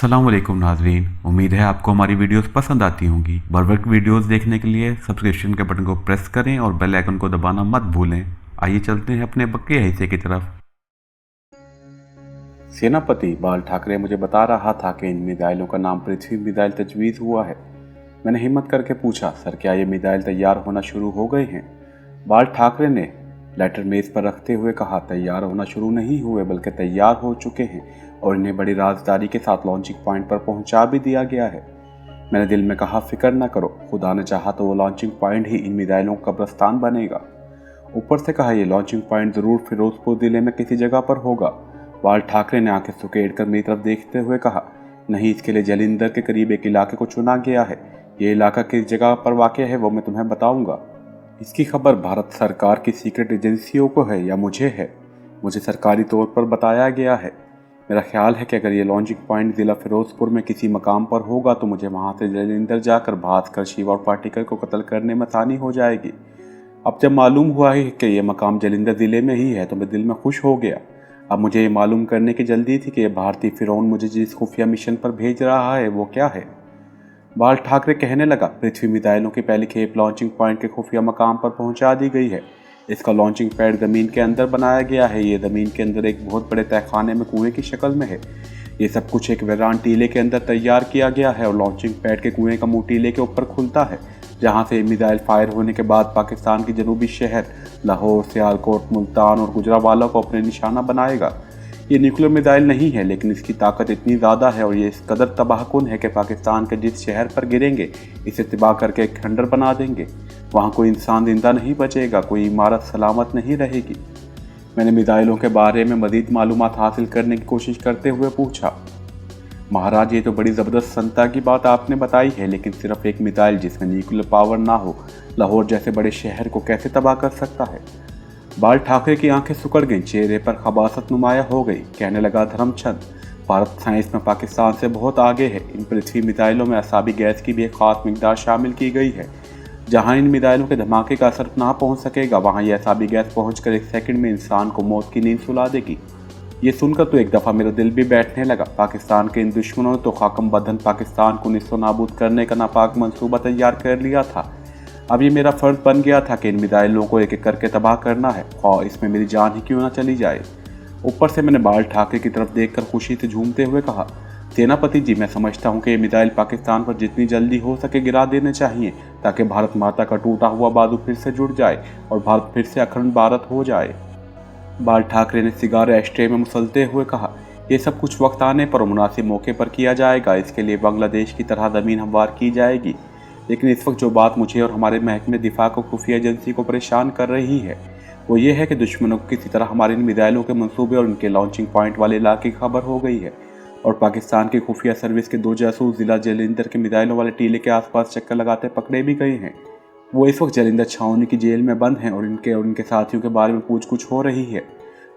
अस्सलाम वालेकुम नाजरीन, उम्मीद है आपको हमारी वीडियोस पसंद आती होंगी। बर वक्त वीडियोस देखने के लिए सब्सक्रिप्शन के बटन को प्रेस करें और बेल आइकन को दबाना मत भूलें। आइए चलते हैं अपने बक्के हिस्से की तरफ। सेनापति बाल ठाकरे मुझे बता रहा था कि इन मिसाइलों का नाम पृथ्वी मिसाइल तजवीज़ हुआ है। मैंने हिम्मत करके पूछा, सर क्या ये मिसाइल तैयार होना शुरू हो गए हैं? बाल ठाकरे ने लेटर मेज पर रखते हुए कहा, तैयार होना शुरू नहीं हुए बल्कि तैयार हो चुके हैं और इन्हें बड़ी राजदारी के साथ लॉन्चिंग पॉइंट पर पहुंचा भी दिया गया है। मैंने दिल में कहा, फिक्र न करो, खुदा ने चाहा तो वो लॉन्चिंग पॉइंट ही इन मिसाइलों का कब्रिस्तान बनेगा। ऊपर से कहा, यह लॉन्चिंग पॉइंट जरूर फिरोजपुर जिले में किसी जगह पर होगा। बाल ठाकरे ने आंखें सुकेड़ कर मेरी तरफ देखते हुए कहा, नहीं, इसके लिए जलिंदर के करीब एक इलाके को चुना गया है। ये इलाका किस जगह पर वाक़ है वो मैं तुम्हें बताऊंगा। इसकी खबर भारत सरकार की सीक्रेट एजेंसियों को है या मुझे है? मुझे सरकारी तौर पर बताया गया है। मेरा ख्याल है कि अगर ये लॉन्चिंग पॉइंट ज़िला फिरोजपुर में किसी मकाम पर होगा तो मुझे वहाँ से जलिंदर जाकर भास्कर, शिवा और पाटिकर को कत्ल करने में आसानी हो जाएगी। अब जब मालूम हुआ है कि यह मकाम जलिंदर ज़िले में ही है तो मैं दिल में खुश हो गया। अब मुझे ये मालूम करने की जल्दी थी कि यह भारतीय फिरौन मुझे जिस खुफिया मिशन पर भेज रहा है वो क्या है। बाल ठाकरे कहने लगा, पृथ्वी मिसाइलों की पहली खेप लॉन्चिंग पॉइंट के खुफिया मकाम पर पहुंचा दी गई है। इसका लॉन्चिंग पैड ज़मीन के अंदर बनाया गया है। ये ज़मीन के अंदर एक बहुत बड़े तहखाने में कुएं की शक्ल में है। ये सब कुछ एक वीरान टीले के अंदर तैयार किया गया है और लॉन्चिंग पैड के कुएं का मुंह टीले के ऊपर खुलता है, जहाँ से मिसाइल फायर होने के बाद पाकिस्तान के जनूबी शहर लाहौर, सियालकोट, मुल्तान और गुजरावाला को अपने निशाना बनाएगा। ये न्यूक्लियर मिसाइल नहीं है, लेकिन इसकी ताकत इतनी ज़्यादा है और ये इस कदर तबाहकुन है कि पाकिस्तान के जिस शहर पर गिरेंगे इसे तबाह करके एक खंडर बना देंगे। वहाँ कोई इंसान जिंदा नहीं बचेगा, कोई इमारत सलामत नहीं रहेगी। मैंने मिसाइलों के बारे में मज़ीद मालूमात हासिल करने की कोशिश करते हुए पूछा, महाराज ये तो बड़ी ज़बरदस्त संता की बात आपने बताई है, लेकिन सिर्फ एक मिसाइल जिसमें न्यूक्लियर पावर ना हो लाहौर जैसे बड़े शहर को कैसे तबाह कर सकता है? बाल ठाकरे की आंखें सुकड़ गईं, चेहरे पर खबासत नुमाया हो गई। कहने लगा, धर्मचंद, भारत साइंस में पाकिस्तान से बहुत आगे है। इन पृथ्वी मिसाइलों में असाबी गैस की भी एक खास मिकदार शामिल की गई है। जहां इन मिसाइलों के धमाके का असर ना पहुंच सकेगा वहां यह असाबी गैस पहुंचकर एक सेकंड में इंसान को मौत की नींद सुला देगी। ये सुनकर तो एक दफ़ा मेरा दिल भी बैठने लगा। पाकिस्तान के इन दुश्मनों ने तो खाकम बदन पाकिस्तान को निस्सो नाबूद करने का नापाक मंसूबा तैयार कर लिया था। अब ये मेरा फ़र्ज बन गया था कि इन मिसाइलों को एक एक करके तबाह करना है, और इसमें मेरी जान ही क्यों ना चली जाए। ऊपर से मैंने बाल ठाकरे की तरफ देखकर खुशी से झूमते हुए कहा, सेनापति जी, मैं समझता हूँ कि ये मिसाइल पाकिस्तान पर जितनी जल्दी हो सके गिरा देने चाहिए, ताकि भारत माता का टूटा हुआ बाजू फिर से जुड़ जाए और भारत फिर से अखंड भारत हो जाए। बाल ठाकरे ने सिगार एस्ट्रे में मुसलते हुए कहा, यह सब कुछ वक्त आने पर और मुनासिब मौके पर किया जाएगा। इसके लिए बांग्लादेश की तरह ज़मीन हमवार की जाएगी। लेकिन इस वक्त जो बात मुझे और हमारे महकमे दिफा को खुफिया एजेंसी को परेशान कर रही है वो ये है कि दुश्मनों को किसी तरह हमारे इन मिसाइलों के मंसूबे और उनके लॉन्चिंग पॉइंट वाले इलाके की खबर हो गई है और पाकिस्तान की खुफिया सर्विस के 2 जासूस जिला जलिंदर के मिसाइलों वाले टीले के आसपास चक्कर लगाते पकड़े भी गए हैं। वो इस वक्त जलिंदर छावनी की जेल में बंद हैं और उनके साथियों के बारे में पूछ हो रही है।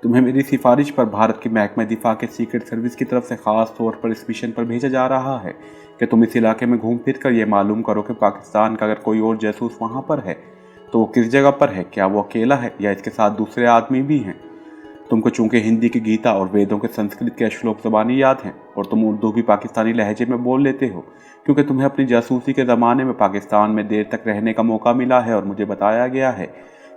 तुम्हें मेरी सिफारिश पर भारत की महकमे दिफा के सीक्रेट सर्विस की तरफ से ख़ास तौर पर इस मिशन पर भेजा जा रहा है कि तुम इस इलाके में घूम फिर कर ये मालूम करो कि पाकिस्तान का अगर कोई और जासूस वहाँ पर है तो वो किस जगह पर है, क्या वो अकेला है या इसके साथ दूसरे आदमी भी हैं। तुमको चूँकि हिंदी की गीता और वेदों के संस्कृत के श्लोक ज़बानी याद हैं और तुम उर्दू भी पाकिस्तानी लहजे में बोल लेते हो, क्योंकि तुम्हें अपनी जासूसी के ज़माने में पाकिस्तान में देर तक रहने का मौका मिला है और मुझे बताया गया है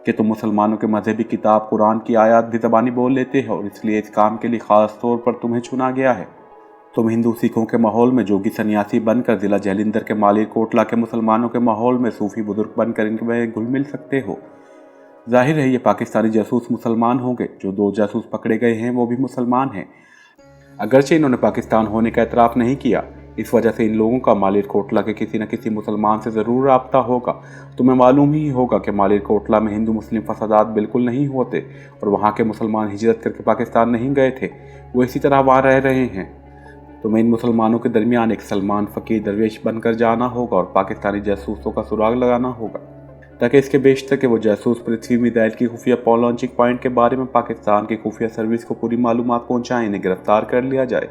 कि तुम मुसलमानों के मजहबी किताब कुरान की आयत भी ज़बानी बोल लेते हो और इसलिए इस काम के लिए ख़ास तौर पर तुम्हें चुना गया है। तुम हिंदू सिखों के माहौल में जोगी सन्यासी बनकर ज़िला जलिंदर के मालिर कोटला के मुसलमानों के माहौल में सूफी बुजुर्ग बनकर इनमें घुल मिल सकते हो। जाहिर है ये पाकिस्तानी जासूस मुसलमान होंगे। जो 2 जासूस पकड़े गए हैं वो भी मुसलमान हैं, अगरचे इन्होंने पाकिस्तान होने का एतराफ़ नहीं किया। इस वजह से इन लोगों का मालिर कोटला के किसी न किसी मुसलमान से ज़रूर रब्ता होगा। तुम्हें मालूम ही होगा कि मालिर कोटला में हिंदू मुस्लिम फसादात बिल्कुल नहीं होते और वहाँ के मुसलमान हिजरत करके पाकिस्तान नहीं गए थे, वो इसी तरह वहाँ रह रहे हैं। तुम्हें इन मुसलमानों के दरमियान एक सलमान फ़कीर दरवेश बनकर जाना होगा और पाकिस्तानी जासूसों का सुराग लगाना होगा ताकि इसके बेशतर के वो जासूस पृथ्वी मिसाइल की खुफिया लॉन्चिंग पॉइंट के बारे में पाकिस्तान की खुफिया सर्विस को पूरी मालूमात पहुँचाएं, इन्हें गिरफ्तार कर लिया जाए।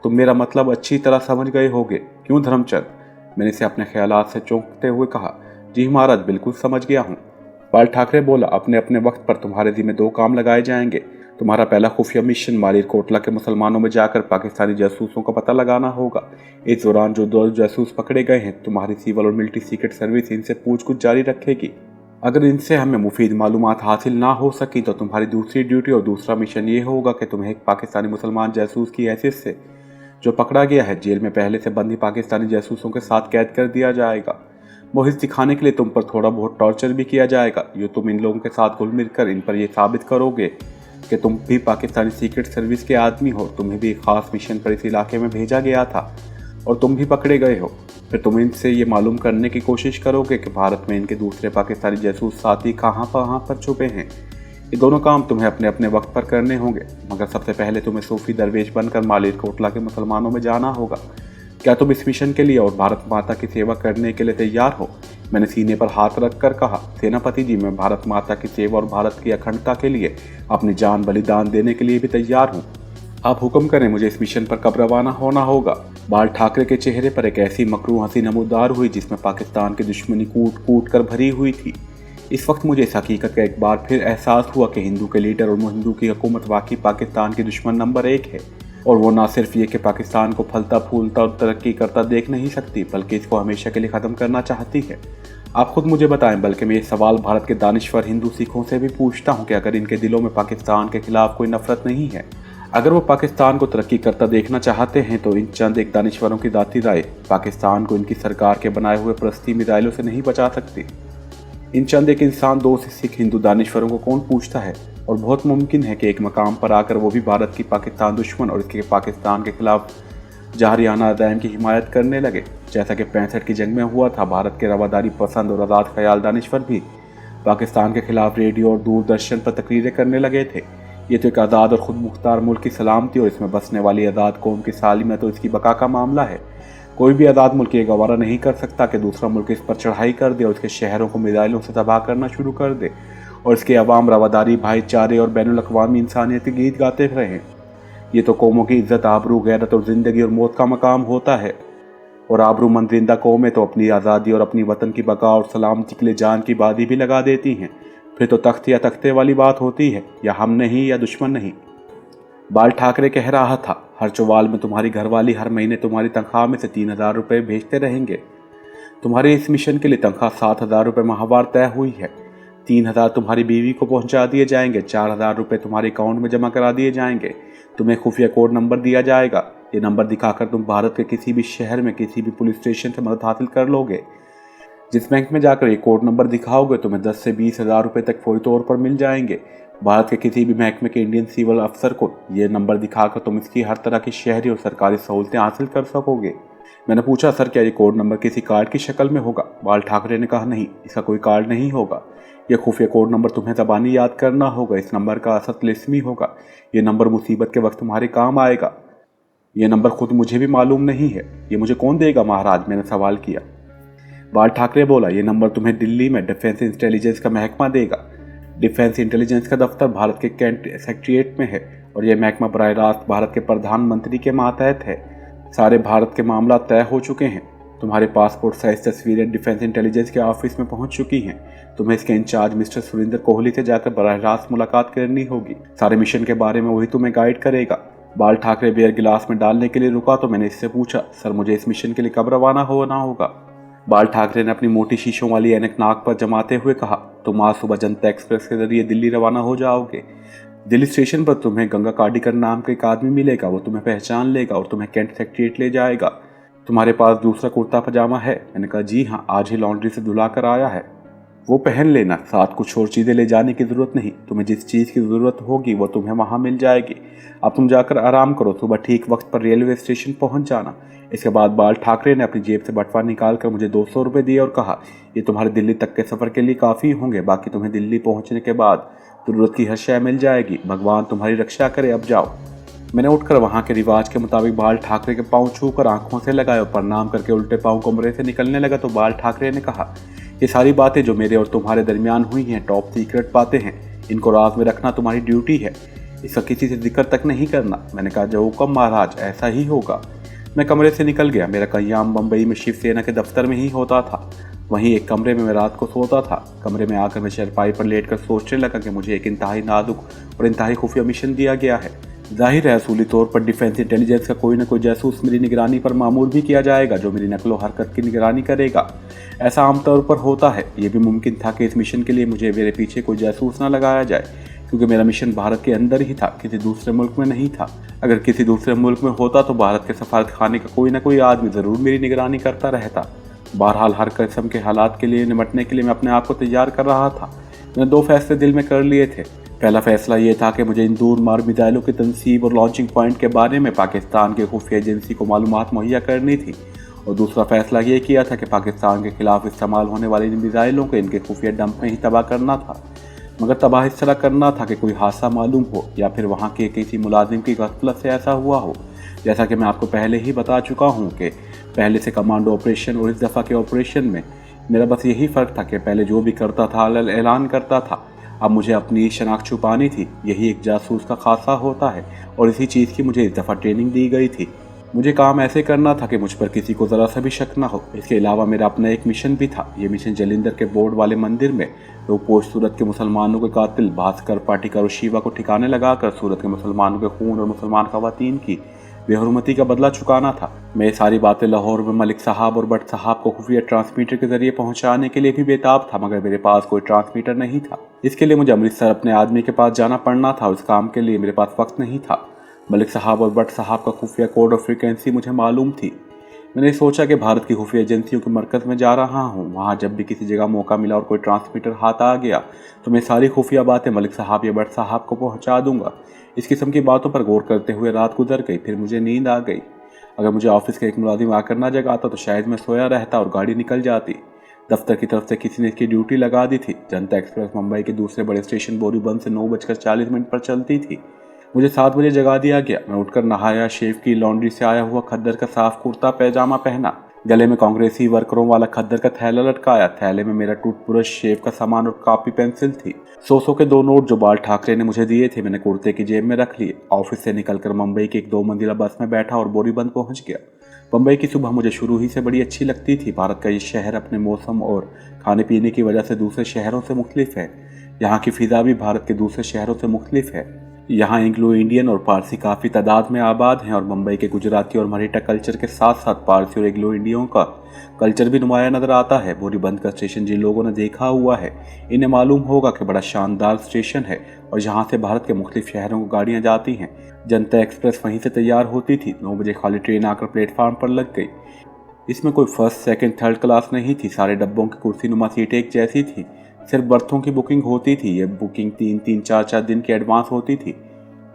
तुम मेरा मतलब अच्छी तरह समझ गए होगे, क्यों धर्मचंद? मैंने इसे अपने ख्यालात से चौंकते हुए कहा, जी महाराज, बिल्कुल समझ गया हूँ। बाल ठाकरे बोला, अपने अपने वक्त पर तुम्हारे ज़िम्मे 2 काम लगाए जाएंगे। तुम्हारा पहला खुफिया मिशन मालेरकोटला के मुसलमानों में जाकर पाकिस्तानी जासूसों का पता लगाना होगा। इस दौरान जो 2 जासूस पकड़े गए हैं, तुम्हारी सिविल और मिलिट्री सीक्रेट सर्विस इनसे पूछताछ जारी रखेगी। अगर इनसे हमें मुफीद मालूमात हासिल ना हो सकी तो तुम्हारी दूसरी ड्यूटी और दूसरा मिशन ये होगा कि तुम्हें एक पाकिस्तानी मुसलमान जासूस की हैसियत से जो पकड़ा गया है, जेल में पहले से बंदी पाकिस्तानी जासूसों के साथ कैद कर दिया जाएगा। मोहित दिखाने के लिए तुम पर थोड़ा बहुत टॉर्चर भी किया जाएगा। यो तुम इन लोगों के साथ घुल मिल कर इन पर यह साबित करोगे कि तुम भी पाकिस्तानी सीक्रेट सर्विस के आदमी हो, तुम्हें भी एक खास मिशन पर इस इलाके में भेजा गया था और तुम भी पकड़े गए हो। फिर तुम इनसे ये मालूम करने की कोशिश करोगे कि भारत में इनके दूसरे पाकिस्तानी जासूस साथी कहाँ पर छुपे हैं। ये दोनों काम तुम्हें अपने अपने वक्त पर करने होंगे, मगर सबसे पहले तुम्हें सूफी दरवेश बनकर मालेरकोटला के मुसलमानों में जाना होगा। क्या तुम इस मिशन के लिए और भारत माता की सेवा करने के लिए तैयार हो? मैंने सीने पर हाथ रखकर कहा, सेनापति जी, मैं भारत माता की सेवा और भारत की अखंडता के लिए अपनी जान बलिदान देने के लिए भी तैयार हूँ। आप हुक्म करें, मुझे इस मिशन पर कब रवाना होना होगा? बाल ठाकरे के चेहरे पर एक ऐसी मकरू हंसी नमूदार हुई जिसमें पाकिस्तान की दुश्मनी कूट कूट कर भरी हुई थी। इस वक्त मुझे इस हकीकत का एक बार फिर एहसास हुआ कि हिंदू के लीडर और हिंदू की हुकूमत वाकई पाकिस्तान की दुश्मन नंबर 1 है, और वो ना सिर्फ ये कि पाकिस्तान को फलता फूलता और तरक्की करता देख नहीं सकती, बल्कि इसको हमेशा के लिए ख़त्म करना चाहती है। आप खुद मुझे बताएं, बल्कि मैं ये सवाल भारत के दानिश्वर हिंदू सिखों से भी पूछता हूँ कि अगर इनके दिलों में पाकिस्तान के खिलाफ कोई नफरत नहीं है, अगर वो पाकिस्तान को तरक्की करता देखना चाहते हैं, तो इन चंद एक दानिश्वरों की दाती राय पाकिस्तान को इनकी सरकार के बनाए हुए परस्ती मिसाइलों से नहीं बचा सकती। इन चंद एक इंसान 2 सिख हिंदू दानिश्वरों को कौन पूछता है? और बहुत मुमकिन है कि एक मकाम पर आकर वो भी भारत की पाकिस्तान दुश्मन और इसके पाकिस्तान के खिलाफ जहरियाना अदायम की हिमायत करने लगे, जैसा कि 65 की जंग में हुआ था। भारत के रवादारी पसंद और आज़ाद ख्याल दानिश्वर भी पाकिस्तान के खिलाफ रेडियो और दूरदर्शन पर तकरीरें करने लगे थे। ये तो एक आज़ाद और खुद मुख्तार मुल्क की सलामती और इसमें बसने वाली आज़ाद कौम की सालिमत तो इसकी बका का मामला है। कोई भी आज़ाद मुल्क ये गवारा नहीं कर सकता कि दूसरा मुल्क इस पर चढ़ाई कर दे और उसके शहरों को मिसाइलों से तबाह करना शुरू कर दे और इसके अवाम रवादारी, भाईचारे और बैनुल-अक़वामी इंसानियत के गीत गाते रहें। ये तो कौमों की इज्जत, आबरू, गैरत और ज़िंदगी और मौत का मकाम होता है, और आबरूमंद जिंदा कौमें तो अपनी आज़ादी और अपनी वतन की बका और सलामती के लिए जान की बाजी भी लगा देती हैं। फिर तो तख्त या तख्ते वाली बात होती है, या हम नहीं या दुश्मन नहीं। बाल ठाकरे कह रहा था, हर चौवाल में तुम्हारी घरवाली हर महीने तुम्हारी तनख्वाह में से 3000 रुपये भेजते रहेंगे। तुम्हारे इस मिशन के लिए तनख्वाह 7000 रुपये माहवार तय हुई है। 3000 तुम्हारी बीवी को पहुंचा दिए जाएंगे, 4000 रुपये तुम्हारे अकाउंट में जमा करा दिए जाएंगे। तुम्हें खुफिया कोड नंबर दिया जाएगा। ये नंबर दिखाकर तुम भारत के किसी भी शहर में किसी भी पुलिस स्टेशन से मदद हासिल कर लोगे। जिस बैंक में जाकर ये कोड नंबर दिखाओगे, तुम्हें 10 से 20 हज़ार रुपये तक फौरी तौर पर मिल जाएंगे। भारत के किसी भी महकमे के इंडियन सिविल अफसर को ये नंबर दिखाकर तुम इसकी हर तरह की शहरी और सरकारी सहूलतें हासिल कर सकोगे। मैंने पूछा, सर क्या ये कोड नंबर किसी कार्ड की शक्ल में होगा? बाल ठाकरे ने कहा, नहीं, इसका कोई कार्ड नहीं होगा। यह खुफिया कोड नंबर तुम्हें ज़बानी याद करना होगा। इस नंबर का असर तिलिस्मी होगा। ये नंबर मुसीबत के वक्त तुम्हारे काम आएगा। यह नंबर खुद मुझे भी मालूम नहीं है। ये मुझे कौन देगा महाराज? मैंने सवाल किया। बाल ठाकरे बोला, ये नंबर तुम्हें दिल्ली में डिफेंस इंटेलिजेंस का महकमा देगा। डिफेंस इंटेलिजेंस का दफ्तर भारत के कैंट सेक्रेटेरिएट में है और यह महकमा बराह रास्त भारत के प्रधानमंत्री के मातहत है। सारे भारत के मामला तय हो चुके हैं। तुम्हारे पासपोर्ट साइज तस्वीरें डिफेंस इंटेलिजेंस के ऑफिस में पहुंच चुकी हैं। तुम्हें इसके इंचार्ज मिस्टर सुरेंद्र कोहली से जाकर बराह रास्त मुलाकात करनी होगी। सारे मिशन के बारे में वही तुम्हें गाइड करेगा। बाल ठाकरे बियर गिलास में डालने के लिए रुका तो मैंने इससे पूछा, सर मुझे इस मिशन के लिए कब रवाना होना होगा? बाल ठाकरे ने अपनी मोटी शीशों वाली ऐनक नाक पर जमाते हुए कहा, तुम आज सुबह जनता एक्सप्रेस के जरिए दिल्ली रवाना हो जाओगे। दिल्ली स्टेशन पर तुम्हें गंगा कार्डिकर नाम का एक आदमी मिलेगा। वो तुम्हें पहचान लेगा और तुम्हें कैंट सेक्रेटेरिएट ले जाएगा। तुम्हारे पास दूसरा कुर्ता पजामा है? मैंने कहा, जी हाँ, आज ही लॉन्ड्री से धुला कर आया है। वो पहन लेना, साथ कुछ और चीज़ें ले जाने की ज़रूरत नहीं। तुम्हें जिस चीज़ की ज़रूरत होगी वो तुम्हें वहाँ मिल जाएगी। अब तुम जाकर आराम करो। सुबह ठीक वक्त पर रेलवे स्टेशन पहुँच जाना। इसके बाद बाल ठाकरे ने अपनी जेब से बटवा निकाल कर मुझे 200 रुपये दिए और कहा, ये तुम्हारे दिल्ली तक के सफ़र के लिए काफ़ी होंगे। बाकी तुम्हें दिल्ली पहुँचने के बाद ज़रूरत की हर शय मिल जाएगी। भगवान तुम्हारी रक्षा करे। अब जाओ। मैंने उठकर वहाँ के रिवाज के मुताबिक बाल ठाकरे के पाँव छूकर आंखों से लगाए और प्रणाम करके उल्टे पाँव कमरे से निकलने लगा तो बाल ठाकरे ने कहा, ये सारी बातें जो मेरे और तुम्हारे दरमियान हुई हैं टॉप सीक्रेट बातें हैं। इनको राज में रखना तुम्हारी ड्यूटी है। इसका किसी से जिक्र तक नहीं करना। मैंने कहा, जो हुक्म महाराज, ऐसा ही होगा। मैं कमरे से निकल गया। मेरा क़याम बम्बई में शिवसेना के दफ्तर में ही होता था। वहीं एक कमरे में मैं रात को सोता था। कमरे में आकर मैं चारपाई पर लेटकर सोचने लगा कि मुझे एक इंतहाई नाजुक और इंतहाई खुफिया मिशन दिया गया है। जाहिर है असूली तौर पर डिफेंस इंटेलिजेंस का कोई ना कोई जासूस मेरी निगरानी पर मामूर भी किया जाएगा, जो मेरी नकलो हरकत की निगरानी करेगा। ऐसा आमतौर पर होता है। ये भी मुमकिन था कि इस मिशन के लिए मुझे मेरे पीछे कोई जासूस ना लगाया जाए, क्योंकि मेरा मिशन भारत के अंदर ही था, किसी दूसरे मुल्क में नहीं था। अगर किसी दूसरे मुल्क में होता तो भारत के सफारत खाने का कोई ना कोई आदमी ज़रूर मेरी निगरानी करता रहता। बहरहाल हर किस्म के हालात के लिए निपटने के लिए मैं अपने आप को तैयार कर रहा था। मैंने 2 फैसले दिल में कर लिए थे। पहला फैसला ये था कि मुझे इन दूर मार मिसाइलों की तनसीब और लॉन्चिंग पॉइंट के बारे में पाकिस्तान के खुफिया एजेंसी को मालूमात मुहैया करनी थी, और दूसरा फैसला ये किया था कि पाकिस्तान के खिलाफ इस्तेमाल होने वाली इन मिसाइलों को इनके खुफिया डंप में ही तबाह करना था। मगर तबाह इस तरह करना था कि कोई हादसा मालूम हो या फिर वहाँ के किसी मुलाजिम की गफलत से ऐसा हुआ हो। जैसा कि मैं आपको पहले ही बता चुका हूँ कि पहले से कमांडो ऑपरेशन और इस दफ़ा के ऑपरेशन में मेरा बस यही फ़र्क था कि पहले जो भी करता था ऐलान करता था, अब मुझे अपनी शनाख्त छुपानी थी। यही एक जासूस का खासा होता है और इसी चीज़ की मुझे इस दफ़ा ट्रेनिंग दी गई थी। मुझे काम ऐसे करना था कि मुझ पर किसी को ज़रा सा भी शक ना हो। इसके अलावा मेरा अपना एक मिशन भी था। ये मिशन जलिंदर के बोर्ड वाले मंदिर में पोश सूरत के मुसलमानों के कातिल भास्कर पाटिकर और शिवा को ठिकाने लगाकर सूरत के मुसलमानों के खून और मुसलमान खवातीन की बेहरमती का बदला चुकाना था। मैं ये सारी बातें लाहौर में मलिक साहब और भट्ट साहब को खुफिया ट्रांसमीटर के जरिए पहुंचाने के लिए भी बेताब था, मगर मेरे पास कोई ट्रांसमीटर नहीं था। इसके लिए मुझे अमृतसर अपने आदमी के पास जाना पड़ना था। उस काम के लिए मेरे पास वक्त नहीं था। मलिक साहब और भट्ट साहब का खुफिया कोड और फ्रीक्वेंसी मुझे मालूम थी। मैंने सोचा कि भारत की खुफिया एजेंसियों के मरकज़ में जा रहा हूँ। वहाँ जब भी किसी जगह मौका मिला और कोई ट्रांसमीटर हाथ आ गया तो मैं सारी खुफिया बातें मलिक साहब या भट्ट साहब को पहुँचा दूंगा। इस किस्म की बातों पर गौर करते हुए रात गुजर गई। फिर मुझे नींद आ गई। अगर मुझे ऑफिस का एक मुलाजिम आकर ना जगाता तो शायद मैं सोया रहता और गाड़ी निकल जाती। दफ्तर की तरफ से किसी ने इसकी ड्यूटी लगा दी थी। जनता एक्सप्रेस मुंबई के दूसरे बड़े स्टेशन बोरीबंद से 9:40 पर चलती थी। मुझे 7 बजे जगा दिया गया। मैं उठकर नहाया, शेव की, लॉन्ड्री से आया हुआ खद्दर का साफ कुर्ता पैजामा पहना, गले में कांग्रेसी वर्करों वाला खद्दर का थैला लटकाया। थैले में मेरा टूथब्रश, शेव का सामान और कॉपी पेंसिल थी। 100 के 2 नोट जो बाल ठाकरे ने मुझे दिए थे मैंने कुर्ते की जेब में रख लिए। ऑफिस से निकलकर मुंबई की एक 2 मंजिला बस में बैठा और बोरीबंद पहुंच गया। मुंबई की सुबह मुझे शुरू ही से बड़ी अच्छी लगती थी। भारत का ये शहर अपने मौसम और खाने पीने की वजह से दूसरे शहरों से मुख्तलिफ है। यहाँ की फिजा भी भारत के दूसरे शहरों से मुख्तलिफ है। यहाँ एंग्लो इंडियन और पारसी काफ़ी तादाद में आबाद हैं और मुंबई के गुजराती और मराठा कल्चर के साथ साथ पारसी और एंग्लो इंडियन का कल्चर भी नुमाया नजर आता है। बोरीबंद का स्टेशन जिन लोगों ने देखा हुआ है इन्हें मालूम होगा कि बड़ा शानदार स्टेशन है और यहाँ से भारत के मुख्तलिफ शहरों को गाड़ियाँ जाती हैं। जनता एक्सप्रेस वहीं से तैयार होती थी। 9 बजे खाली ट्रेन आकर प्लेटफार्म पर लग गई। इसमें कोई फर्स्ट, सेकंड, थर्ड क्लास नहीं थी। सारे डब्बों की कुर्सी नुमा सीटें एक जैसी थी। सिर्फ बर्थों की बुकिंग होती थी। ये बुकिंग 3-3, 4-4 दिन की एडवांस होती थी।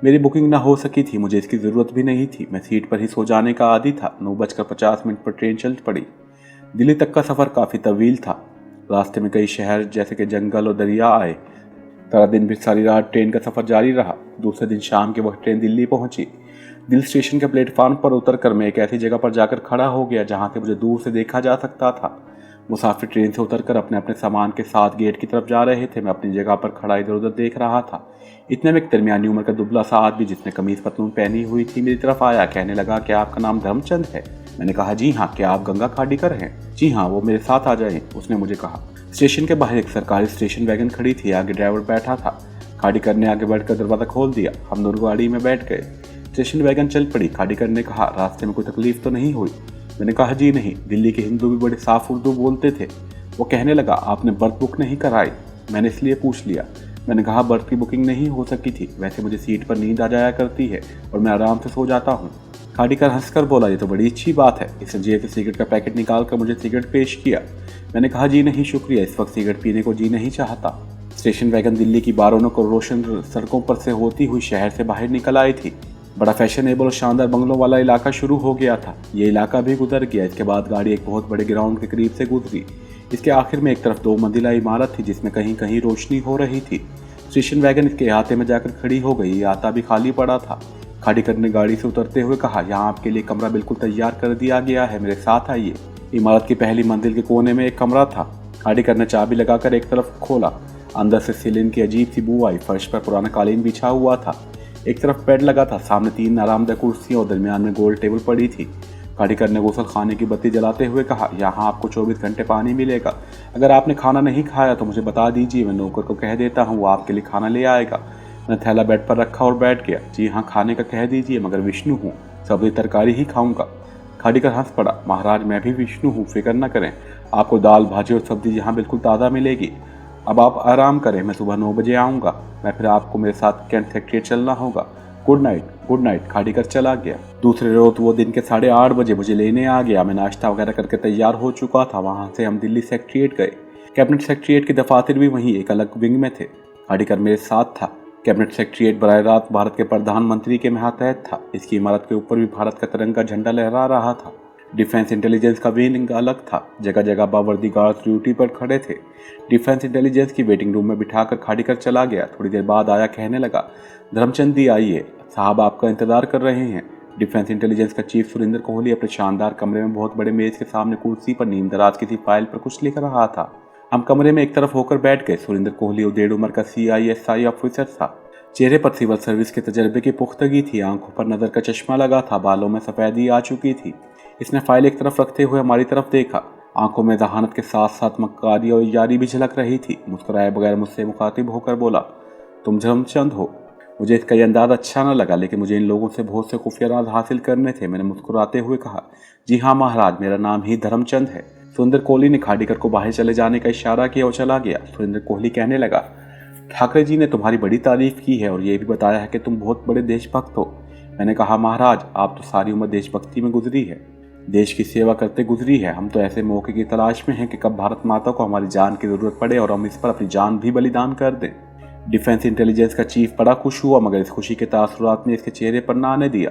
मेरी बुकिंग ना हो सकी थी। मुझे इसकी ज़रूरत भी नहीं थी। मैं सीट पर ही सो जाने का आदी था। 9:50 पर ट्रेन चल पड़ी। दिल्ली तक का सफ़र काफ़ी तवील था। रास्ते में कई शहर जैसे कि जंगल और दरिया आए। सारा दिन भी सारी रात ट्रेन का सफ़र जारी रहा। दूसरे दिन शाम के वक्त ट्रेन दिल्ली पहुंची। दिल्ली स्टेशन के प्लेटफार्म पर उतरकर मैं एक ऐसी जगह पर जाकर खड़ा हो गया जहाँ से मुझे दूर से देखा जा सकता था। मुसाफिर ट्रेन से उतरकर अपने अपने सामान के साथ गेट की तरफ जा रहे थे। मैं अपनी जगह पर खड़ा इधर उधर देख रहा था। इतने में एक दरमियानी उम्र का दुबला सा आदमी जिसने कमीज पतलून पहनी हुई थी मेरी तरफ आया। कहने लगा कि आपका नाम धर्मचंद है। मैंने कहा जी हाँ। क्या आप गंगा खाड़ीकर हैं? जी हाँ, वो मेरे साथ आ जाएं, उसने मुझे कहा। स्टेशन के बाहर एक सरकारी स्टेशन वैगन खड़ी थी। आगे ड्राइवर बैठा था। खाड़ीकर ने आगे बैठकर दरवाज़ा खोल दिया। हम दोनों गाड़ी में बैठ गए। स्टेशन वैगन चल पड़ी। खाड़ीकर ने कहा रास्ते में कोई तकलीफ तो नहीं हुई? मैंने कहा जी नहीं। दिल्ली के हिंदू भी बड़े साफ उर्दू बोलते थे। वो कहने लगा आपने बर्थ बुक नहीं कराई? मैंने इसलिए पूछ लिया। मैंने कहा बर्थ की बुकिंग नहीं हो सकी थी। वैसे मुझे सीट पर नींद आ जाया करती है और मैं आराम से सो जाता हूँ। खाड़ीकर हंसकर बोला ये तो बड़ी अच्छी बात है। इसने जेब से सिगरेट का पैकेट निकाल कर मुझे सिगरेट पेश किया। मैंने कहा जी नहीं शुक्रिया, इस वक्त सिगरेट पीने को जी नहीं चाहता। स्टेशन वैगन दिल्ली की बारौनों और रोशन सड़कों पर से होती हुई शहर से बाहर निकल आई थी। बड़ा फैशनेबल और शानदार बंगलों वाला इलाका शुरू हो गया था। ये इलाका भी गुजर गया। इसके बाद गाड़ी एक बहुत बड़े ग्राउंड के करीब से गुजरी। इसके आखिर में एक तरफ 2 मंजिला इमारत थी जिसमें कहीं कहीं रोशनी हो रही थी। स्टेशन वैगन इसके अहाते में जाकर खड़ी हो गई। अहाता भी खाली पड़ा था। खाड़ीकर ने गाड़ी से उतरते हुए कहा यहाँ आपके लिए कमरा बिल्कुल तैयार कर दिया गया है, मेरे साथ आइए। इमारत की पहली मंजिल के कोने में एक कमरा था। खाड़ीकर ने चाबी लगाकर एक तरफ खोला। अंदर से सीलिंग की अजीब सी बू आई। फर्श पर पुराना कालीन बिछा हुआ था। एक तरफ बेड लगा था। सामने 3 आरामदायक कुर्सियां और दरमियान में गोल टेबल पड़ी थी। खाड़ीकर ने गुसल खाने की बत्ती जलाते हुए कहा, यहाँ आपको 24 घंटे पानी मिलेगा। अगर आपने खाना नहीं खाया तो मुझे बता दीजिए, मैं नौकर को कह देता हूँ, वो आपके लिए खाना ले आएगा। मैंने थैला बेड पर रखा और बैठ गया। जी हाँ, खाने का कह दीजिए, मगर विष्णु हूँ, सब्जी तरकारी ही खाऊंगा। खाड़ीकर हंस पड़ा। महाराज, मैं भी विष्णु हूँ, फिक्र न करें, आपको दाल भाजी और सब्जी यहाँ बिल्कुल ताज़ा मिलेगी। अब आप आराम करें, मैं सुबह 9 बजे आऊँगा। मैं फिर आपको मेरे साथ कैंट सेक्रेटरीट चलना होगा। Good night, good night. Khadikar चला गया। दूसरे रोज वो दिन के 8:30 बजे मुझे लेने आ गया। मैं नाश्ता वगैरह करके तैयार हो चुका था। वहाँ से हम दिल्ली सेक्रेटरीट गए। कैबिनेट सेक्रेटरीट के दफातर भी वहीं एक अलग विंग में थे। खाड़ीकर मेरे साथ था। कैबिनेट सेक्रेटरीट बराह रास्त भारत के प्रधानमंत्री के मातहत था। इसकी इमारत के ऊपर भी भारत का तिरंगा झंडा लहरा रहा था। डिफेंस इंटेलिजेंस का विंग अलग था। जगह जगह बावर्दी गार्ड्स ड्यूटी पर खड़े थे। डिफेंस इंटेलिजेंस की वेटिंग रूम में बिठाकर खाड़ीकर चला गया। थोड़ी देर बाद आया, कहने लगा, धर्मचंद जी आइए, साहब आपका इंतजार कर रहे हैं। डिफेंस इंटेलिजेंस का चीफ सुरेंद्र कोहली अपने शानदार कमरे में बहुत बड़े मेज के सामने कुर्सी पर नीमदराज किसी फाइल पर कुछ लिख रहा था। हम कमरे में एक तरफ होकर बैठ गए। सुरेंद्र कोहली और 1.5 उम्र का CISI ऑफिसर था। चेहरे पर सिविल सर्विस के तजर्बे की पुख्तगी थी। आंखों पर नजर का चश्मा लगा था। बालों में सफेदी आ चुकी थी। इसने फाइल एक तरफ रखते हुए हमारी तरफ देखा। आंखों में जहानत के साथ साथ मक्कारी और यारी भी झलक रही थी। मुस्कुराए बगैर मुझसे मुखातिब होकर बोला, तुम धर्मचंद हो। मुझे इसका यह अंदाज अच्छा न लगा, लेकिन मुझे इन लोगों से बहुत से खुफिया राज हासिल करने थे। मैंने मुस्कुराते हुए कहा, जी हाँ महाराज, मेरा नाम ही धर्मचंद है। सुरेंद्र कोहली ने खाड़ीकर को बाहर चले जाने का इशारा किया और चला गया। सुरेंद्र कोहली कहने लगा, ठाकरे जी ने तुम्हारी बड़ी तारीफ की है और ये भी बताया है कि तुम बहुत बड़े देशभक्त हो। मैंने कहा, महाराज, आप तो सारी उम्र देशभक्ति में गुजरी है, देश की सेवा करते गुजरी है। हम तो ऐसे मौके की तलाश में हैं कि कब भारत माता को हमारी जान की जरूरत पड़े और हम इस पर अपनी जान भी बलिदान कर दें। डिफेंस इंटेलिजेंस का चीफ बड़ा खुश हुआ, मगर इस खुशी के तासुरात ने इसके चेहरे पर ना आने दिया।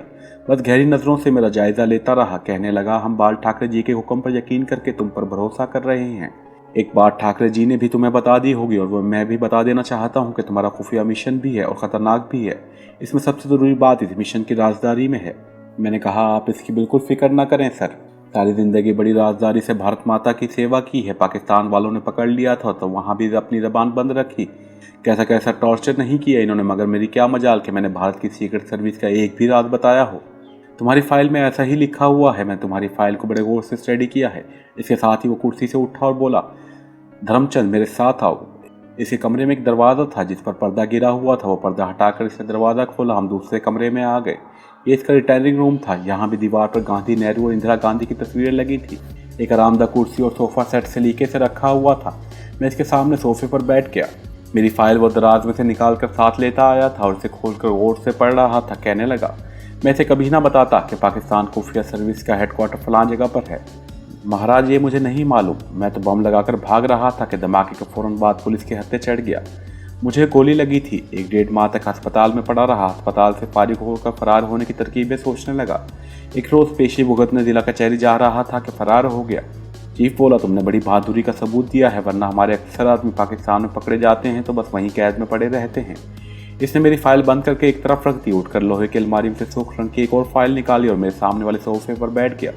बस गहरी नजरों से मेरा जायजा लेता रहा। कहने लगा, हम बाल ठाकरे जी के हुक्म पर यकीन करके तुम पर भरोसा कर रहे हैं। एक बात ठाकरे जी ने भी तुम्हें बता दी होगी और वो मैं भी बता देना चाहता हूँ कि तुम्हारा खुफिया मिशन भी है और ख़तरनाक भी है। इसमें सबसे ज़रूरी बात इस मिशन की राजदारी में है। मैंने कहा, आप इसकी बिल्कुल फिक्र ना करें सर। सारी ज़िंदगी बड़ी राजदारी से भारत माता की सेवा की है। पाकिस्तान वालों ने पकड़ लिया था तो वहाँ भी अपनी ज़बान बंद रखी। कैसा कैसा टॉर्चर नहीं किया इन्होंने, मगर मेरी क्या मजाल कि मैंने भारत की सीक्रेट सर्विस का एक भी राज बताया हो। तुम्हारी फाइल में ऐसा ही लिखा हुआ है। मैं तुम्हारी फाइल को बड़े गौर से स्टडी किया है। इसके साथ ही वो कुर्सी से उठा और बोला, धर्मचंद मेरे साथ आओ। इसी कमरे में एक दरवाज़ा था जिस पर पर्दा गिरा हुआ था। वो पर्दा हटाकर इसने दरवाज़ा खोला। हम दूसरे कमरे में आ गए। ये इसका रिटायरिंग रूम था। यहाँ भी दीवार पर गांधी, नेहरू और इंदिरा गांधी की तस्वीरें लगी थी। एक आरामदायक कुर्सी और सोफ़ा सेट सलीके से रखा हुआ था। मैं इसके सामने सोफे पर बैठ गया। मेरी फाइल वो दराज में से निकाल कर साथ लेता आया था और इसे खोलकर गौर से पढ़ रहा था। कहने लगा, मैं इसे कभी ना बताता कि पाकिस्तान खुफिया सर्विस का हेडक्वार्टर फलां जगह पर है। महाराज, ये मुझे नहीं मालूम। मैं तो बम लगाकर भाग रहा था कि धमाके के फौरन बाद पुलिस के हत्थे चढ़ गया। मुझे गोली लगी थी। 1-1.5 माह तक अस्पताल में पड़ा रहा। अस्पताल से फारिग होकर फरार होने की तरकीबें सोचने लगा। एक रोज़ पेशी भुगतने जिला कचहरी जा रहा था कि फरार हो गया। चीफ बोला, तुमने बड़ी बहादुरी का सबूत दिया है, वरना हमारे अक्सर आदमी पाकिस्तान में पकड़े जाते हैं तो बस वहीं कैद में पड़े रहते हैं। इसने मेरी फाइल बंद करके एक तरफ रख दी। उठकर लोहे की अलमारी में से सूख रंग की एक और फाइल निकाली और मेरे सामने वाले सोफे पर बैठ गया।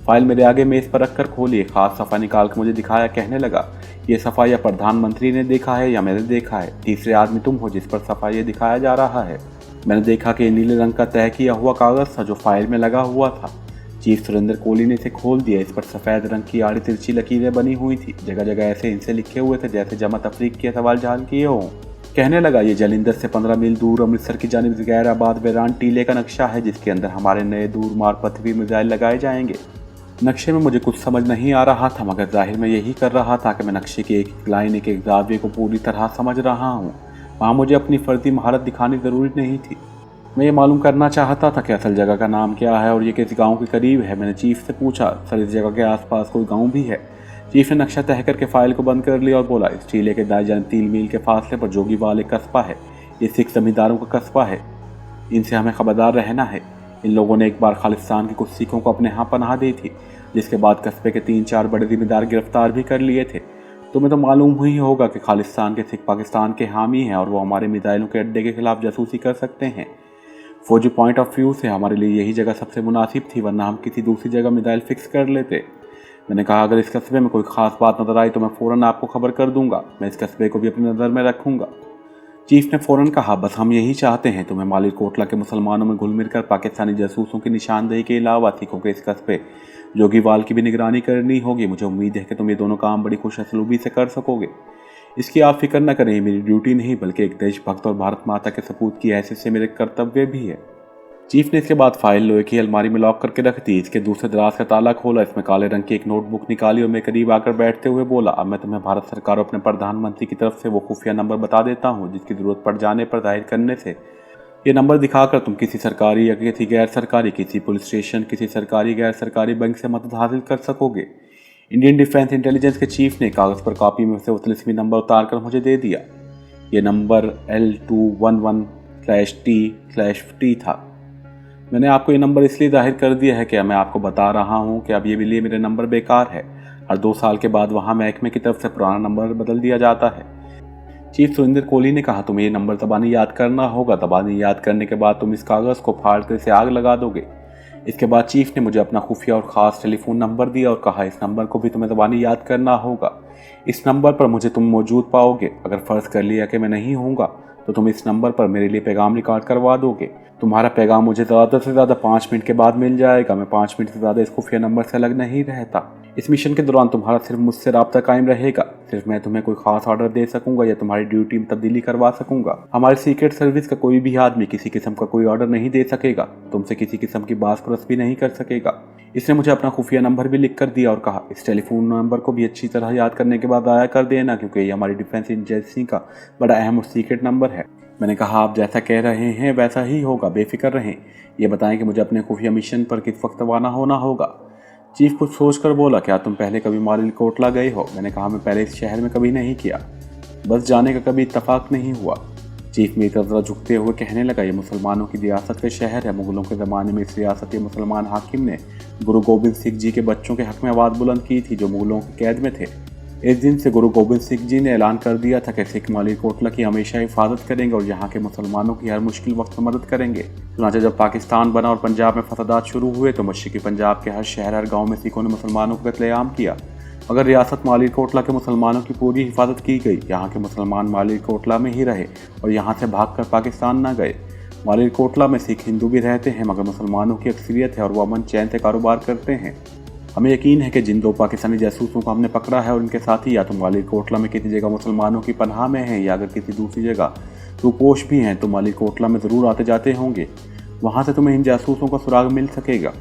फाइल मेरे आगे मेज पर रखकर खोली। एक खास सफ़ा निकाल कर मुझे दिखाया। कहने लगा, ये सफ़ा या प्रधानमंत्री ने देखा है या मैंने देखा है। तीसरे आदमी तुम हो जिस पर सफ़ा ये दिखाया जा रहा है। मैंने देखा कि नीले रंग का तय किया हुआ कागज़ था जो फाइल में लगा हुआ था। चीफ सुरेंद्र कोहली ने इसे खोल दिया। इस पर सफ़ेद रंग की आड़ी तिरछी लकीरें बनी हुई थी। जगह जगह ऐसे इनसे लिखे हुए थे जैसे जमा तफरीक के सवाल जहाल किए हों। कहने लगा, ये जलिंदर से 15 मील दूर अमृतसर की जानिब ज़गैराबाद वैरान टीले का नक्शा है जिसके अंदर हमारे नए दूरमार पृथ्वी मिसाइल लगाए जाएंगे। नक्शे में मुझे कुछ समझ नहीं आ रहा था, मगर जाहिर मैं यही कर रहा था कि मैं नक्शे की एक लाइन, एक जाविये को पूरी तरह समझ रहा हूँ। वहाँ मुझे अपनी फर्जी महारत दिखानी ज़रूरी नहीं थी। मैं ये मालूम करना चाहता था कि असल जगह का नाम क्या है और ये किस गांव के करीब है। मैंने चीफ से पूछा, सर इस जगह के आसपास कोई गांव भी है? चीफ ने नक्शा तय करके फाइल को बंद कर लिया और बोला, इस टीले के दाएं जानिब 3 मील के फासले पर जोगीवाल एक कस्बा है। ये सिख जमींदारों का कस्बा है। इनसे हमें खबरदार रहना है। इन लोगों ने एक बार खालिस्तान के कुछ सिखों को अपने यहाँ पनाह दी थी, जिसके बाद कस्बे के 3-4 बड़े जिम्मेदार गिरफ्तार भी कर लिए थे। तुम्हें तो मालूम ही होगा कि खालिस्तान के सिख पाकिस्तान के हामी हैं और वो हमारे मिसाइलों के अड्डे के खिलाफ जासूसी कर सकते हैं। फौजी पॉइंट ऑफ व्यू से हमारे लिए यही जगह सबसे मुनासिब थी, वरना हम किसी दूसरी जगह मिसाइल फिक्स कर लेते। मैंने कहा, अगर इस कस्बे में कोई ख़ास बात नज़र आई तो मैं फ़ौरन आपको खबर कर दूंगा। मैं इस कस्बे को भी अपनी नज़र में रखूंगा। चीफ ने फौरन कहा, बस हम यही चाहते हैं, तुम्हें मालिरकोटला के मुसलमानों में घुल मिलकर पाकिस्तानी जासूसों की निशानदेही के अलावा सिखों के इस कस्बे जोगीवाल की भी निगरानी करनी होगी। मुझे उम्मीद है कि तुम ये दोनों काम बड़ी खुशअसलूबी से कर सकोगे। इसकी आप फिक्र न करें, मेरी ड्यूटी नहीं बल्कि एक देशभक्त और भारत माता के सपूत की हैसियत से मेरे कर्तव्य भी है। चीफ ने इसके बाद फाइल लोहे की अलमारी में लॉक करके रख दी। इसके दूसरे दराज का ताला खोला, इसमें काले रंग की एक नोटबुक निकाली और मैं करीब आकर बैठते हुए बोला, अब मैं तुम्हें भारत सरकार और अपने प्रधानमंत्री की तरफ से वो खुफिया नंबर बता देता हूँ जिसकी जरूरत पड़ जाने पर जाहिर करने से ये नंबर दिखाकर तुम किसी सरकारी या किसी गैर सरकारी, किसी पुलिस स्टेशन, किसी सरकारी गैर सरकारी बैंक से मदद हासिल कर सकोगे। इंडियन डिफेंस इंटेलिजेंस के चीफ ने कागज़ पर कॉपी में से वो तिलिस्मी नंबर उतार कर मुझे दे दिया। ये नंबर L211/T/T था। मैंने आपको ये नंबर इसलिए जाहिर कर दिया है कि मैं आपको बता रहा हूँ कि अब ये लिए मेरे नंबर बेकार है। हर 2 साल के बाद वहाँ महकमे की तरफ से पुराना नंबर बदल दिया जाता है। चीफ सुरेंद्र कोहली ने कहा, तुम्हें ये नंबर ज़बानी याद करना होगा। ज़बानी याद करने के बाद तुम इस कागज़ को फाड़ कर इसे आग लगा दोगे। इसके बाद चीफ ने मुझे अपना खुफिया और ख़ास टेलीफोन नंबर दिया और कहा, इस नंबर को भी तुम्हें ज़बानी याद करना होगा। इस नंबर पर मुझे तुम मौजूद पाओगे। अगर फ़र्ज़ कर लिया कि मैं नहीं होऊंगा तो तुम इस नंबर पर मेरे लिए पैगाम रिकॉर्ड करवा दोगे। तुम्हारा पैगाम मुझे ज़्यादा से ज़्यादा 5 मिनट के बाद मिल जाएगा। मैं 5 मिनट से ज़्यादा इस खुफिया नंबर से अलग नहीं रहता। इस मिशन के दौरान तुम्हारा सिर्फ मुझसे रब्ता कायम रहेगा। सिर्फ मैं तुम्हें कोई खास ऑर्डर दे सकूंगा या तुम्हारी ड्यूटी में तब्दीली करवा सकूंगा। हमारी सीक्रेट सर्विस का कोई भी आदमी किसी किस्म का कोई ऑर्डर नहीं दे सकेगा, तुमसे किसी किस्म की बात भी नहीं कर सकेगा। इसने मुझे अपना खुफिया नंबर भी लिख कर दिया और कहा, इस टेलीफोन नंबर को भी अच्छी तरह याद करने के बाद आया कर देना, क्योंकि ये हमारी डिफेंस एजेंसी का बड़ा अहम और सीक्रेट नंबर है। मैंने कहा, आप जैसा कह रहे हैं वैसा ही होगा, बेफिक्र रहें। ये बताएं कि मुझे अपने खुफिया मिशन पर किस वक्त रवाना होना होगा। चीफ कुछ सोचकर बोला, क्या तुम पहले कभी मालिरकोटला गए हो? मैंने कहा, मैं पहले इस शहर में कभी नहीं किया, बस जाने का कभी इत्तफाक नहीं हुआ। चीफ मेरी तरफ जरा झुकते हुए कहने लगा, ये मुसलमानों की रियासत का शहर है। मुगलों के ज़माने में इस रियासत के मुसलमान हाकिम ने गुरु गोबिंद सिंह जी के बच्चों के हक में आवाज़ बुलंद की थी जो मुगलों की कैद में थे। इस दिन से गुरु गोबिंद सिंह जी ने ऐलान कर दिया था कि सिख मालिरकोटला की हमेशा हिफाजत करेंगे और यहाँ के मुसलमानों की हर मुश्किल वक्त में मदद करेंगे। चुनांचे जब पाकिस्तान बना और पंजाब में फसादात शुरू हुए तो मशरक़ी पंजाब के हर शहर हर गाँव में सिखों ने मुसलमानों को कत्लेआम किया, मगर रियासत मालिरकोटला के मुसलमानों की पूरी हिफाजत की गई। यहाँ के मुसलमान मालिरकोटला में ही रहे और यहाँ से भागकर पाकिस्तान न गए। मालिरकोटला में सिख हिंदू भी रहते हैं, मगर मुसलमानों की अक्सरियत है और वो अमन चैन से कारोबार करते हैं। हमें यकीन है कि जिन 2 पाकिस्तानी जासूसों को हमने पकड़ा है और उनके साथी या तो मालिरकोटला में किसी जगह मुसलमानों की पनाह में हैं या अगर किसी दूसरी जगह रूपोश भी हैं तो मालिरकोटला में ज़रूर आते जाते होंगे। वहाँ से तुम्हें इन जासूसों का सुराग मिल सकेगा।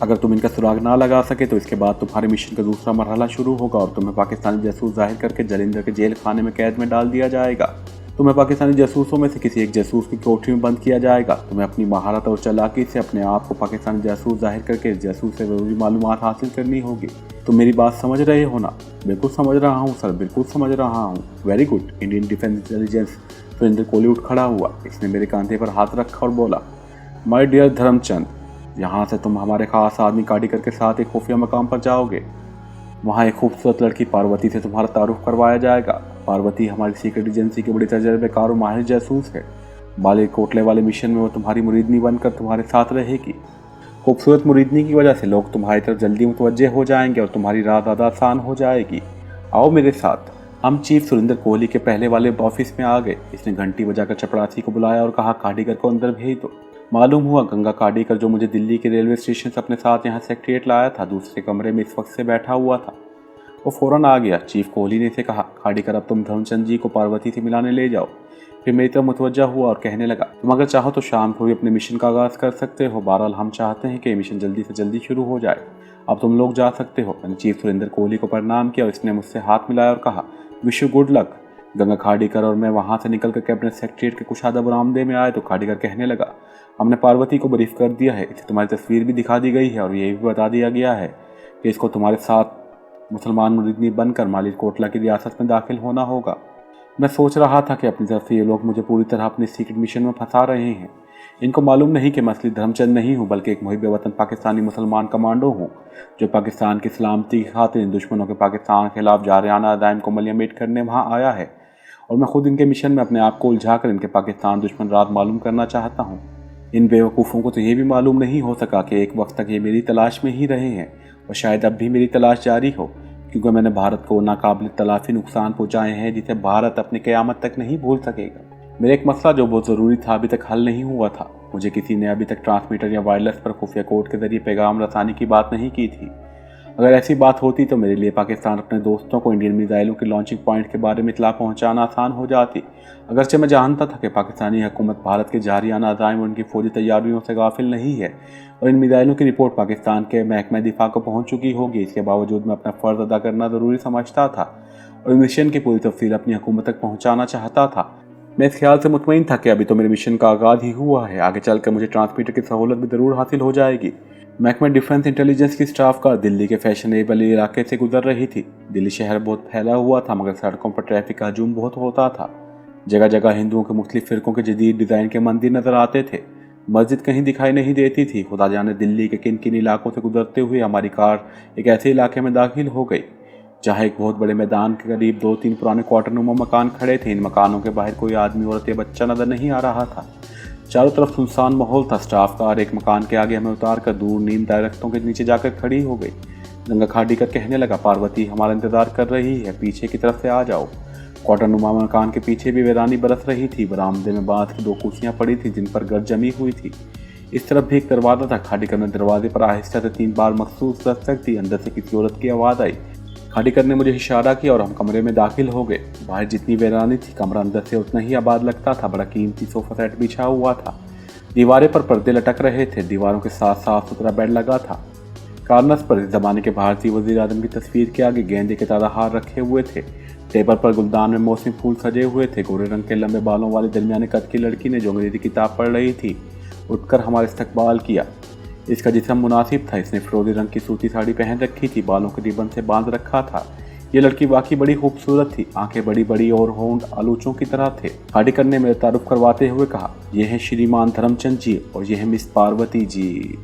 अगर तुम इनका सुराग ना लगा सके तो इसके बाद तुम्हारे मिशन का दूसरा मरहला शुरू होगा और तुम्हें पाकिस्तानी जासूस जाहिर करके जलिंदर के जेल खाने में कैद में डाल दिया जाएगा। तुम्हें पाकिस्तानी जासूसों में से किसी एक जासूस की कोठरी में बंद किया जाएगा। तुम्हें अपनी महारत और चालाकी से अपने आप को पाकिस्तानी जासूस जाहिर करके जासूस से ज़रूरी मालूमात हासिल करनी होगी। तुम मेरी बात समझ रहे हो ना? बिल्कुल समझ रहा हूँ सर, बिल्कुल समझ रहा हूँ। Very good. Indian defence intelligence. Surendra Kohli उठ खड़ा हुआ। इसने मेरे कंधे पर हाथ रखा और बोला, माय डियर धर्मचंद, यहाँ से तुम हमारे खास आदमी काडीकर के साथ एक खुफिया मकाम पर जाओगे। वहाँ एक खूबसूरत लड़की पार्वती से तुम्हारा तारुफ करवाया जाएगा। पार्वती हमारी सीक्रेट एजेंसी की बड़ी तजर्बेकार और माहिर जासूस है। मालिरकोटले वाले मिशन में वो तुम्हारी मुरीदनी बनकर तुम्हारे साथ रहेगी। खूबसूरत मुरीदनी की वजह से लोग तुम्हारी तरफ जल्दी मुतवज्जे हो जाएंगे और तुम्हारी राह ज़्यादा आसान हो जाएगी। आओ मेरे साथ। हम चीफ सुरेंद्र कोहली के पहले वाले ऑफिस में आ गए। इसने घंटी बजाकर चपरासी को बुलाया और कहा, काडीकर को अंदर भेज दो। मालूम हुआ गंगा काडीकर जो मुझे दिल्ली के रेलवे स्टेशन से अपने साथ यहाँ सेक्रेटरिएट लाया था, दूसरे कमरे में इस वक्त से बैठा हुआ था। वो फ़ौरन आ गया। चीफ कोहली ने इसे कहा, काडीकर अब तुम धर्मचंद जी को पार्वती से मिलाने ले जाओ। फिर मेरी तरफ मुतवज्जा हुआ और कहने लगा, तुम अगर चाहो तो शाम को भी अपने मिशन का आगाज़ कर सकते हो। बहरहाल हम चाहते हैं कि मिशन जल्दी से जल्दी शुरू हो जाए। अब तुम लोग जा सकते हो। मैंने चीफ सुरेंद्र कोहली को प्रणाम किया और इसने मुझसे हाथ मिलाया और कहा, wish you good luck. Ganga Khadikar और मैं वहाँ से निकलकर कैबिनेट सेक्रेटरिएट के कुशादा बरामदे में आए तो खाड़ीकर कहने लगा, हमने पार्वती को ब्रीफ कर दिया है, इसे तुम्हारी तस्वीर भी दिखा दी गई है और ये भी बता दिया गया है कि इसको तुम्हारे साथ मुसलमान मुरीदनी बनकर मालिरकोटला की रियासत में दाखिल होना होगा। मैं सोच रहा था कि अपनी तरफ से ये लोग मुझे पूरी तरह अपने सीक्रेट मिशन में फंसा रहे हैं। इनको मालूम नहीं कि मैं असली धर्मचंद नहीं हूँ, बल्कि एक मुहिब वतन पाकिस्तानी मुसलमान कमांडो हूँ जो पाकिस्तान की सलामती की खातिर इन दुश्मनों के पाकिस्तान के खिलाफ जारियाना अज़ाइम को मलियामेट करने वहाँ आया है। और मैं खुद इनके मिशन में अपने आप को उलझा कर इनके पाकिस्तान दुश्मन राज मालूम करना चाहता हूँ। इन बेवकूफ़ों को तो ये भी मालूम नहीं हो सका कि एक वक्त तक ये मेरी तलाश में ही रहे हैं और शायद अब भी मेरी तलाश जारी हो, क्योंकि मैंने भारत को नाकाबिल तलाफी नुकसान पहुँचाए हैं जिसे भारत अपनी क़यामत तक नहीं भूल सकेगा। मेरा एक मसला जो बहुत ज़रूरी था अभी तक हल नहीं हुआ था। मुझे किसी ने अभी तक ट्रांसमीटर या वायरलेस पर खुफिया कोड के जरिए पैगाम रसानी की बात नहीं की थी। अगर ऐसी बात होती तो मेरे लिए पाकिस्तान अपने दोस्तों को इंडियन मिसाइलों के लॉन्चिंग पॉइंट के बारे में इतला पहुंचाना आसान हो जाती। अगरचे मैं जानता था कि पाकिस्तानी हुकूमत भारत के जारियाना अज़ाइम और उनकी फौजी तैयारियों से गाफिल नहीं है और इन मिसाइलों की रिपोर्ट पाकिस्तान के महकमा दिफा को पहुँच चुकी होगी। इसके बावजूद मैं अपना फ़र्ज़ अदा करना ज़रूरी समझता था और मिशन की पूरी तफसील अपनी हुकूमत तक पहुँचाना चाहता था। मैं इस ख्याल से मुतमईन था कि अभी तो मेरे मिशन का आगाज़ ही हुआ है, आगे चलकर मुझे ट्रांसमीटर की सहूलत भी ज़रूर हासिल हो जाएगी। महकमा डिफेंस इंटेलिजेंस की स्टाफ कार दिल्ली के फैशनेबल इलाके से गुजर रही थी। दिल्ली शहर बहुत फैला हुआ था मगर सड़कों पर ट्रैफिक का हजूम बहुत होता था। जगह जगह हिंदुओं के मुख्तलिफ फ़िरकों के जदीद डिज़ाइन के मंदिर नज़र आते थे। मस्जिद कहीं दिखाई नहीं देती थी। खुदा जाने दिल्ली के किन किन इलाकों से गुजरते हुए हमारी कार एक ऐसे इलाके में दाखिल हो गई जहाँ एक बहुत बड़े मैदान के करीब 2-3 पुराने क्वार्टरनुमा मकान खड़े थे। इन मकानों के बाहर कोई आदमी औरत या बच्चा नज़र नहीं आ रहा था। चारों तरफ सुनसान माहौल था। स्टाफ कार एक मकान के आगे हमें उतार कर दूर नीम दरख्तों के नीचे जाकर खड़ी हो गई। गंगा खाड़ी कर कहने लगा, पार्वती हमारा इंतजार कर रही है, पीछे की तरफ से आ जाओ। क्वार्टरनुमा मकान के पीछे भी वीरानी बरस रही थी। बरामदे में बांस की 2 कुर्सियां पड़ी थी जिन पर गर्द जमी हुई थी। इस तरफ भी एक दरवाज़ा था। खाड़ी कर ने दरवाजे पर आहिस्ता से 3 बार मखसूस दस्तक दी। अंदर से किसी औरत की आवाज़ आई। खाड़ीकर ने मुझे इशारा किया और हम कमरे में दाखिल हो गए। बाहर जितनी वीरानी थी कमरा अंदर से उतना ही आबाद लगता था। बड़ा कीमती सोफा सेट बिछा हुआ था। दीवारें पर पर्दे लटक रहे थे। दीवारों के साथ साफ सुथरा बेड लगा था। कार्नस पर इस जमाने के भारतीय वजीर आजम की तस्वीर के आगे गेंदे के ताज़ा हार रखे हुए थे। टेबल पर गुलदान में मौसमी फूल सजे हुए थे। गोरे रंग के लंबे बालों वाली दरमियाने कद की लड़की ने जो अंग्रेजी किताब पढ़ रही थी उठकर हमारा इस्तकबाल किया। इसका जिस्म मुनासिब था। इसने फिरोजी रंग की सूती साड़ी पहन रखी थी, बालों के रिबन से बांध रखा था। ये लड़की वाकई बड़ी खूबसूरत थी। आंखें बड़ी बड़ी और होंठ आलूचों की तरह थे। खाड़ीकर ने मेरे तारुफ करवाते हुए कहा, यह है श्रीमान धर्मचंद जी और यह है मिस पार्वती जी।